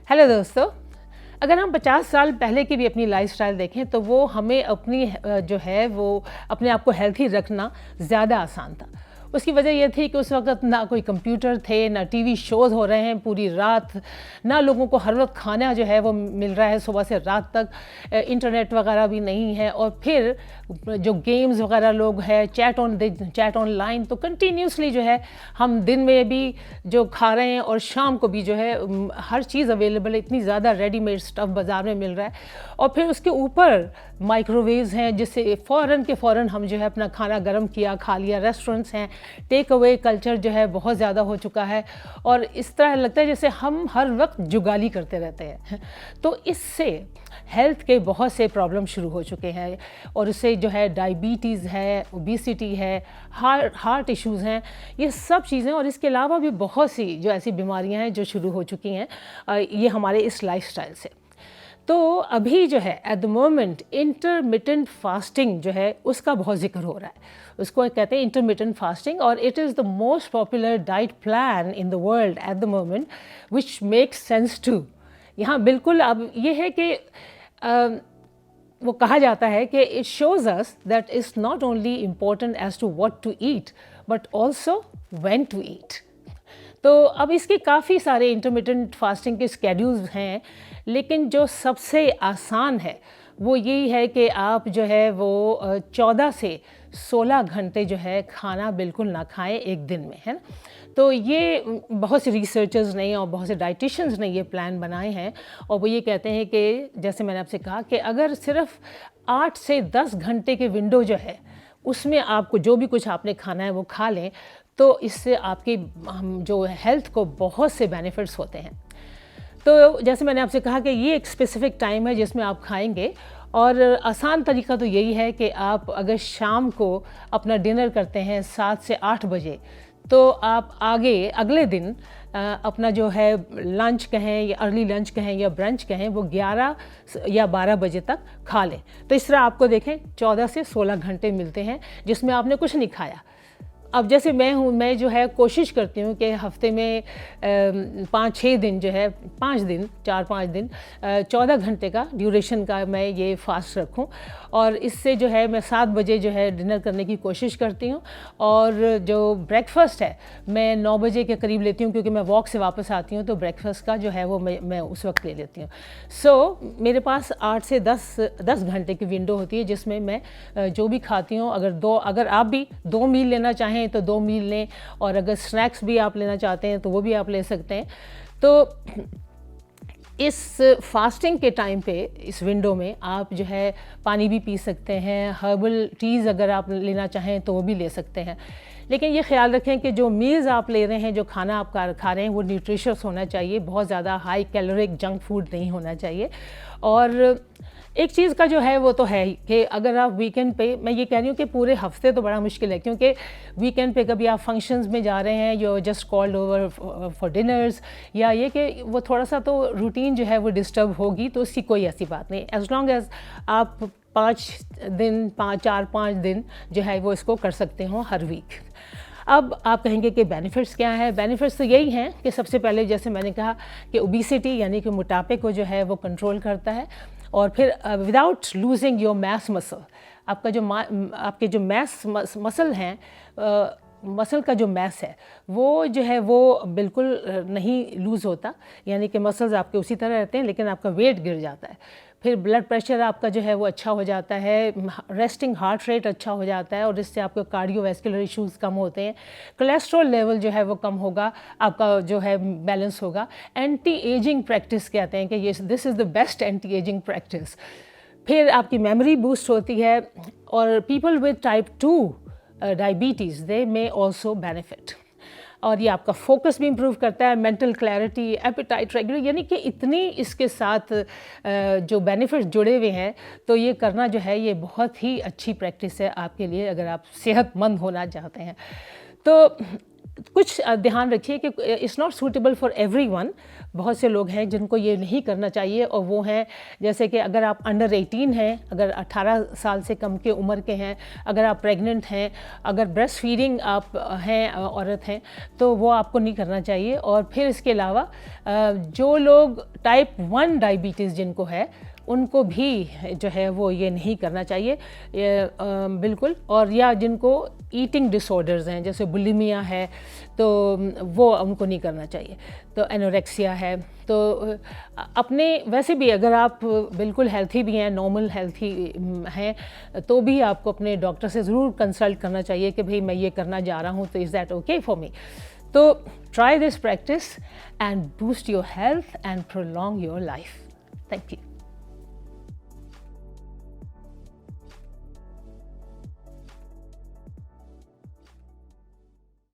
Hello दोस्तों। अगर हम 50 साल पहले की भी अपनी लाइफस्टाइल देखें तो वो हमें अपनी जो है वो अपने आप को हेल्थी रखना ज़्यादा आसान था। उसकी वजह ये थी कि उस वक़्त ना कोई कंप्यूटर थे, ना टीवी शोज़ हो रहे हैं पूरी रात, ना लोगों को हर वक़्त खाना जो है वो मिल रहा है सुबह से रात तक, इंटरनेट वगैरह भी नहीं है। और फिर जो गेम्स वगैरह लोग हैं, चैट ऑनलाइन, तो कंटिन्यूसली जो है हम दिन में भी जो खा रहे हैं और शाम को भी जो है हर चीज़ अवेलेबल है, इतनी ज़्यादा रेडीमेड स्टफ़ बाज़ार में मिल रहा है। और फिर उसके ऊपर माइक्रोवेव्स हैं जिससे फ़ौरन के फ़ौरन हम जो है अपना खाना गर्म किया, खा लिया। रेस्टोरेंट्स हैं, टेक अवे कल्चर जो है बहुत ज़्यादा हो चुका है और इस तरह लगता है जैसे हम हर वक्त जुगाली करते रहते हैं। तो इससे हेल्थ के बहुत से प्रॉब्लम शुरू हो चुके हैं और उससे जो है डायबिटीज़ है, ओबेसिटी है, हार्ट इश्यूज़ हैं, ये सब चीज़ें और इसके अलावा भी बहुत सी जो ऐसी बीमारियां हैं जो शुरू हो चुकी हैं ये हमारे इस लाइफस्टाइल से। तो अभी जो है eight the moment intermittent fasting जो है उसका बहुत जिक्र हो रहा है। उसको कहते हैं इंटरमिटेंट फास्टिंग और it is the most popular diet plan in the world at the moment which makes sense too. यहाँ बिल्कुल अब ये है कि वो कहा जाता है कि it shows us that is not only important as to what to eat but also when to eat. तो अब इसके काफ़ी सारे इंटरमिटेंट फास्टिंग के स्केड्यूल्स हैं, लेकिन जो सबसे आसान है वो यही है कि आप जो है वो 14 से 16 घंटे जो है खाना बिल्कुल ना खाएं एक दिन में, है ना। तो ये बहुत से रिसर्चर्स ने और बहुत से डाइटिशियंस ने ये प्लान बनाए हैं और वो ये कहते हैं कि जैसे मैंने आपसे कहा कि अगर सिर्फ 8 से 10 घंटे के विंडो जो है उसमें आपको जो भी कुछ आपने खाना है वो खा लें तो इससे आपकी जो हेल्थ को बहुत से बेनिफिट्स होते हैं। तो जैसे मैंने आपसे कहा कि ये एक स्पेसिफिक टाइम है जिसमें आप खाएंगे और आसान तरीका तो यही है कि आप अगर शाम को अपना डिनर करते हैं 7 से 8 बजे तो आप अगले दिन अपना जो है लंच कहें या अर्ली लंच कहें या ब्रंच कहें वो 11 या 12 बजे तक खा लें। तो इस तरह आपको देखें 14 से 16 घंटे मिलते हैं जिसमें आपने कुछ नहीं खाया। अब जैसे मैं जो है कोशिश करती हूँ कि हफ्ते में 5-6 दिन जो है 4-5 दिन 14 घंटे का ड्यूरेशन का मैं ये फास्ट रखूँ और इससे जो है मैं 7 बजे जो है डिनर करने की कोशिश करती हूँ और जो ब्रेकफास्ट है मैं 9 बजे के करीब लेती हूँ क्योंकि मैं वॉक से वापस आती हूँ तो ब्रेकफास्ट का जो है वो मैं उस वक्त ले लेती हूँ। सो मेरे पास 8 से 10 घंटे की विंडो होती है जिसमें मैं जो भी खाती हूँ अगर आप भी 2 मील लेना चाहें तो 2 मील लें और अगर स्नैक्स भी आप लेना चाहते हैं तो वो भी आप ले सकते हैं। तो इस फास्टिंग के टाइम पे इस विंडो में आप जो है पानी भी पी सकते हैं, हर्बल टीज़ अगर आप लेना चाहें तो वो भी ले सकते हैं। लेकिन ये ख्याल रखें कि जो मील्स आप ले रहे हैं, जो खाना आप खा रहे हैं वो न्यूट्रिशियस होना चाहिए, बहुत ज़्यादा हाई कैलोरिक जंक फूड नहीं होना चाहिए। और एक चीज़ का जो है वो तो है ही कि अगर आप वीकेंड पे, मैं ये कह रही हूँ कि पूरे हफ्ते तो बड़ा मुश्किल है क्योंकि वीकेंड पे कभी आप फंक्शंस में जा रहे हैं, you just called over for dinners, या ये कि वो थोड़ा सा तो रूटीन जो है वो डिस्टर्ब होगी, तो उसकी कोई ऐसी बात नहीं। एज लॉन्ग एज आप 4-5 दिन जो है वो इसको कर सकते हो हर वीक। अब आप कहेंगे कि बेनिफिट्स क्या है। बेनिफिट्स तो यही हैं कि सबसे पहले जैसे मैंने कहा कि ओबेसिटी यानी कि मोटापे को जो है वो कंट्रोल करता है और फिर without losing your mass muscle, आपका जो आपके जो मैस मसल हैं, मसल का जो मैस है वो जो है वो बिल्कुल नहीं लूज़ होता, यानी कि मसल्स आपके उसी तरह रहते हैं लेकिन आपका वेट गिर जाता है। फिर ब्लड प्रेशर आपका जो है वो अच्छा हो जाता है, रेस्टिंग हार्ट रेट अच्छा हो जाता है और इससे आपके कार्डियोवैस्कुलर इश्यूज़ कम होते हैं, कोलेस्ट्रॉल लेवल जो है वो कम होगा, आपका जो है बैलेंस होगा। एंटी एजिंग प्रैक्टिस कहते हैं कि ये this is the best anti ageing practice. फिर आपकी मेमोरी बूस्ट होती है और people with type 2 diabetes they may also benefit. और ये आपका फोकस भी इम्प्रूव करता है, मेंटल क्लैरिटी, एपेटाइट रेगुलर, यानी कि इतनी इसके साथ जो बेनिफिट्स जुड़े हुए हैं। तो ये करना जो है ये बहुत ही अच्छी प्रैक्टिस है आपके लिए अगर आप सेहतमंद होना चाहते हैं। तो कुछ ध्यान रखिए कि it's not suitable for everyone. बहुत से लोग हैं जिनको ये नहीं करना चाहिए, और वो हैं जैसे कि अगर आप अंडर 18 हैं, अगर 18 साल से कम के उम्र के हैं, अगर आप प्रेग्नेंट हैं, अगर ब्रेस्ट फीडिंग आप हैं, औरत हैं, तो वो आपको नहीं करना चाहिए। और फिर इसके अलावा जो लोग टाइप 1 डायबिटीज़ जिनको है, उनको भी जो है वो ये नहीं करना चाहिए बिल्कुल। और या जिनको ईटिंग डिसऑर्डर्स हैं, जैसे बुलिमिया है, तो वो उनको नहीं करना चाहिए। तो एनोरेक्सिया है, तो अपने वैसे भी अगर आप बिल्कुल हेल्थी भी हैं, नॉर्मल हेल्थी हैं, तो भी आपको अपने डॉक्टर से ज़रूर कंसल्ट करना चाहिए कि भाई मैं ये करना जा रहा हूँ, तो is that okay for me. तो try this practice and boost your health and prolong your life. Thank you.